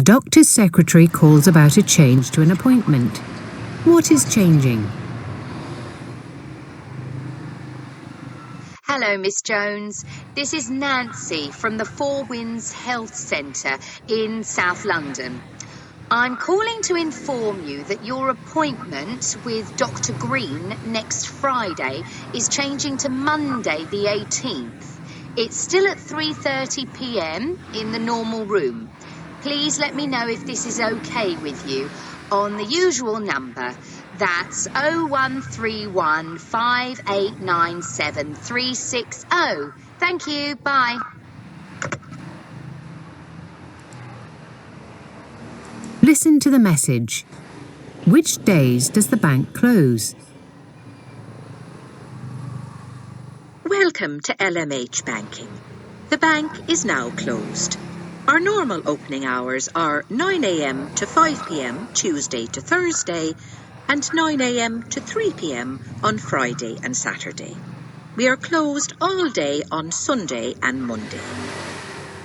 doctor's secretary calls about a change to an appointment. What is changing? Hello, Miss Jones. This is Nancy from the Four Winds Health Centre in South London. I'm calling to inform you that your appointment with Dr. Green next Friday is changing to Monday the 18th. It's still at 3:30 p.m. in the normal room. Please let me know if this is okay with you on the usual number. That's 0131 5897 360. Thank you. Bye. Listen to the message. Which days does the bank close? Welcome to LMH Banking. The bank is now closed. Our normal opening hours are 9 a.m. to 5 p.m. Tuesday to Thursday and 9 a.m. to 3 p.m. on Friday and Saturday. We are closed all day on Sunday and Monday.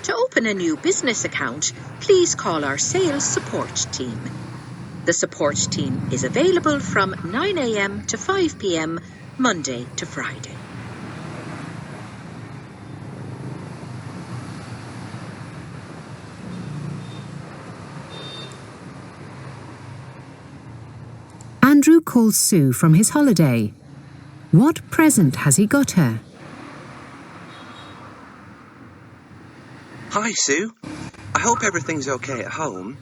To open a new business account, please call our sales support team. The support team is available from 9 a.m. to 5 p.m. Monday to Friday. Andrew calls Sue from his holiday. What present has he got her? Hi, Sue. I hope everything's okay at home.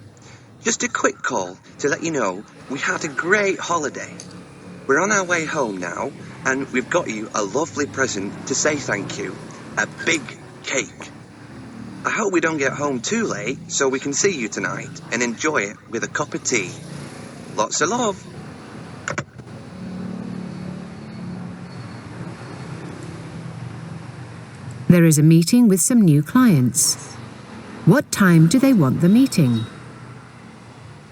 Just a quick call to let you know we had a great holiday. We're on our way home now, and we've got you a lovely present to say thank you. A big cake. I hope we don't get home too late so we can see you tonight and enjoy it with a cup of tea. Lots of love. There is a meeting with some new clients. What time do they want the meeting?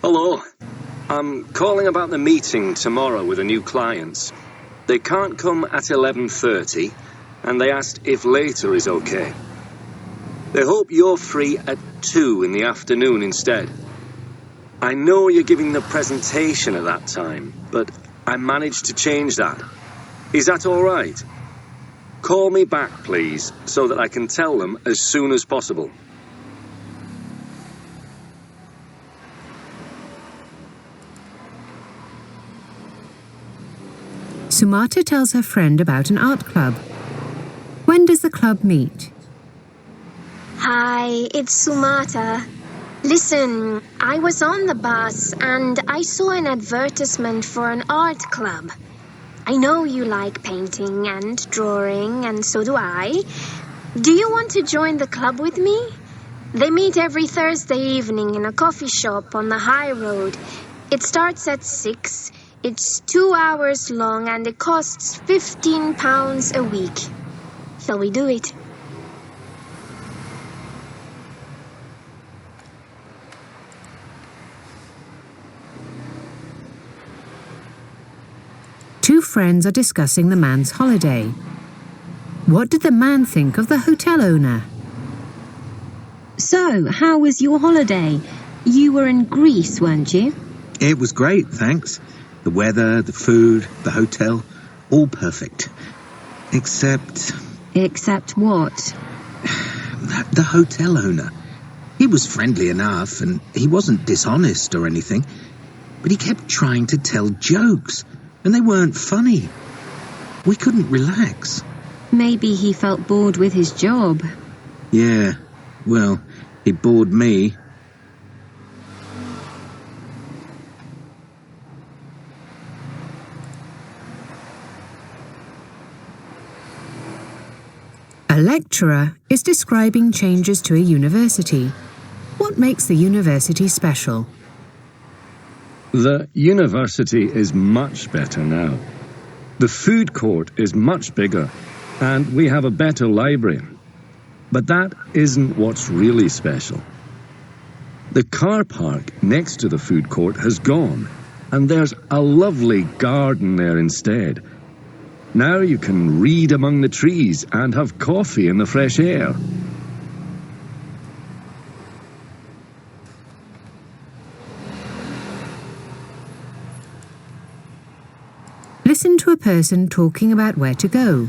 Hello. I'm calling about the meeting tomorrow with the new clients. They can't come at 11:30, and they asked if later is okay. They hope you're free at 2 in the afternoon instead. I know you're giving the presentation at that time, but I managed to change that. Is that all right? Call me back, please, so that I can tell them as soon as possible. Sumata tells her friend about an art club. When does the club meet? Hi, it's Sumata. Listen, I was on the bus and I saw an advertisement for an art club. I know you like painting and drawing, and so do I. Do you want to join the club with me? They meet every Thursday evening in a coffee shop on the high road. It starts at 6. It's 2 hours long and it costs £15 a week. Shall we do it? Two friends are discussing the man's holiday. What did the man think of the hotel owner? So, how was your holiday? You were in Greece, weren't you? It was great, thanks. The weather, the food, the hotel, all perfect. Except... Except what? The hotel owner. He was friendly enough, and he wasn't dishonest or anything, but he kept trying to tell jokes. And they weren't funny. We couldn't relax. Maybe he felt bored with his job. Yeah, well, he bored me. A lecturer is describing changes to a university. What makes the university special? The university is much better now. The food court is much bigger, and we have a better library. But that isn't what's really special. The car park next to the food court has gone, and there's a lovely garden there instead. Now you can read among the trees and have coffee in the fresh air. Listen to a person talking about where to go.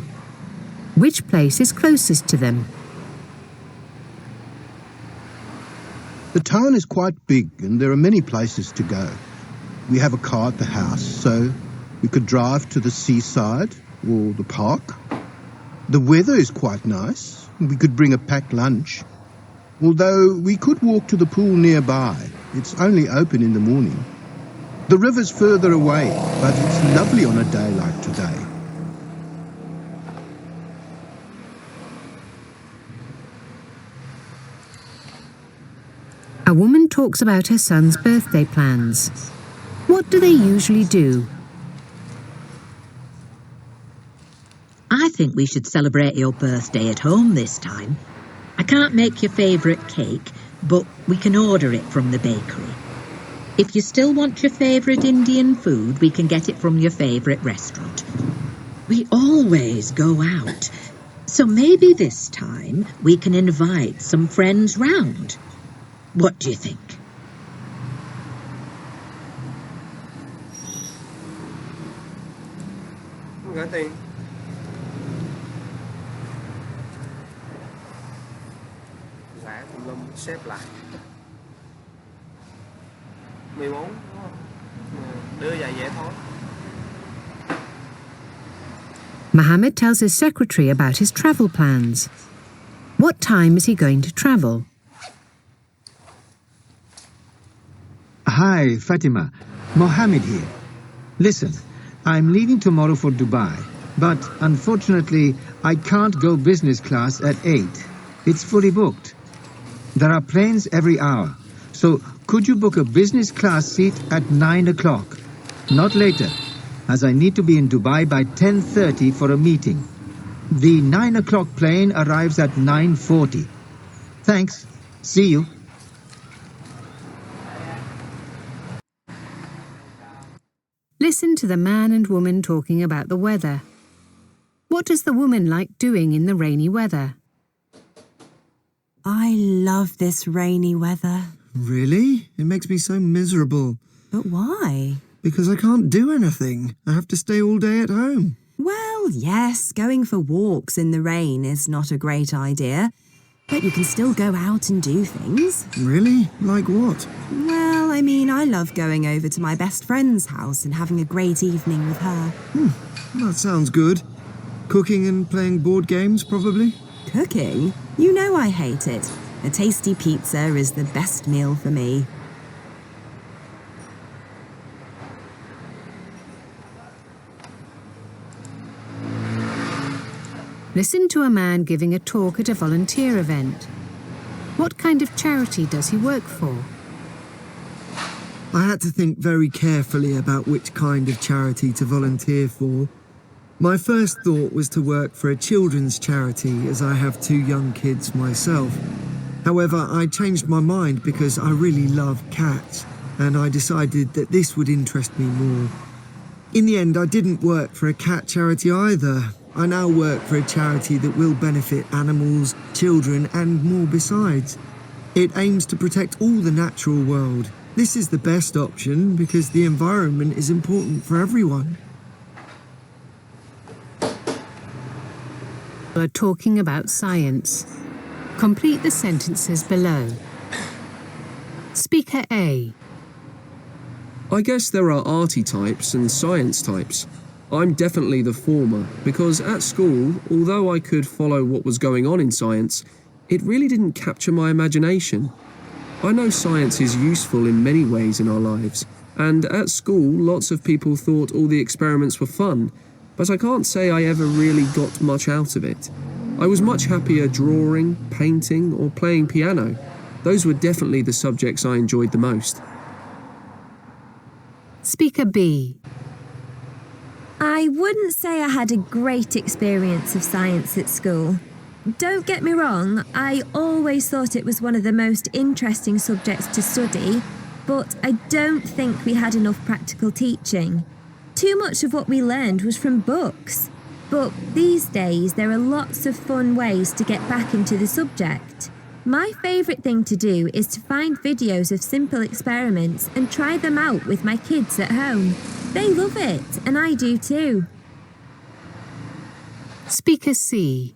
Which place is closest to them? The town is quite big and there are many places to go. We have a car at the house, so we could drive to the seaside or the park. The weather is quite nice. We could bring a packed lunch. Although we could walk to the pool nearby. It's only open in the morning. The river's further away, but it's lovely on a day like today. A woman talks about her son's birthday plans. What do they usually do? I think we should celebrate your birthday at home this time. I can't make your favourite cake, but we can order it from the bakery. If you still want your favourite Indian food, we can get it from your favourite restaurant. We always go out, so maybe this time we can invite some friends round. What do you think? Gửi tiền. Lạ tùm lum xếp lại. 14 đúng không? Đưa về vậy thôi. Mohammed tells his secretary about his travel plans. What time is he going to travel? Hi, Fatima. Mohammed here. Listen, I'm leaving tomorrow for Dubai, but unfortunately, I can't go business class at 8. It's fully booked. There are planes every hour, so could you book a business class seat at 9 o'clock? Not later, as I need to be in Dubai by 10:30 for a meeting. The 9 o'clock plane arrives at 9:40. Thanks. See you. Listen to the man and woman talking about the weather. What does the woman like doing in the rainy weather? I love this rainy weather. Really? It makes me so miserable. But why? Because I can't do anything. I have to stay all day at home. Well, yes, going for walks in the rain is not a great idea. But you can still go out and do things. Really? Like what? Well, I mean, I love going over to my best friend's house and having a great evening with her. That sounds good. Cooking and playing board games, probably? Cooking? You know I hate it. A tasty pizza is the best meal for me. Listen to a man giving a talk at a volunteer event. What kind of charity does he work for? I had to think very carefully about which kind of charity to volunteer for. My first thought was to work for a children's charity, as I have 2 young kids myself. However, I changed my mind because I really love cats, and I decided that this would interest me more. In the end, I didn't work for a cat charity either. I now work for a charity that will benefit animals, children, and more besides. It aims to protect all the natural world. This is the best option because the environment is important for everyone. Are talking about science. Complete the sentences below. Speaker A. I guess there are arty types and science types. I'm definitely the former, because at school, although I could follow what was going on in science, it really didn't capture my imagination. I know science is useful in many ways in our lives, and at school lots of people thought all the experiments were fun, but I can't say I ever really got much out of it. I was much happier drawing, painting, or playing piano. Those were definitely the subjects I enjoyed the most. Speaker B. I wouldn't say I had a great experience of science at school. Don't get me wrong, I always thought it was one of the most interesting subjects to study, but I don't think we had enough practical teaching. Too much of what we learned was from books. But these days, there are lots of fun ways to get back into the subject. My favourite thing to do is to find videos of simple experiments and try them out with my kids at home. They love it, and I do too. Speaker C.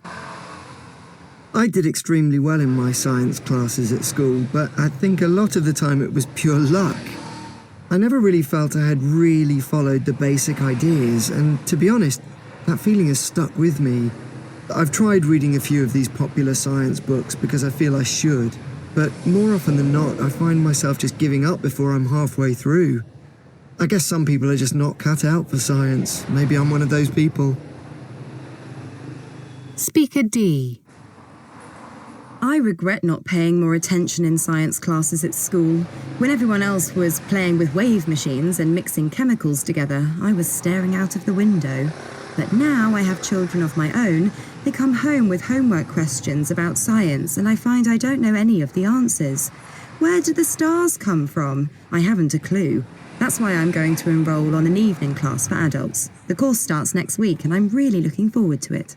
I did extremely well in my science classes at school, but I think a lot of the time it was pure luck. I never really felt I had really followed the basic ideas, and to be honest, that feeling has stuck with me. I've tried reading a few of these popular science books because I feel I should, but more often than not, I find myself just giving up before I'm halfway through. I guess some people are just not cut out for science. Maybe I'm one of those people. Speaker D. I regret not paying more attention in science classes at school. When everyone else was playing with wave machines and mixing chemicals together, I was staring out of the window. But now I have children of my own. They come home with homework questions about science, and I find I don't know any of the answers. Where do the stars come from? I haven't a clue. That's why I'm going to enroll on an evening class for adults. The course starts next week, and I'm really looking forward to it.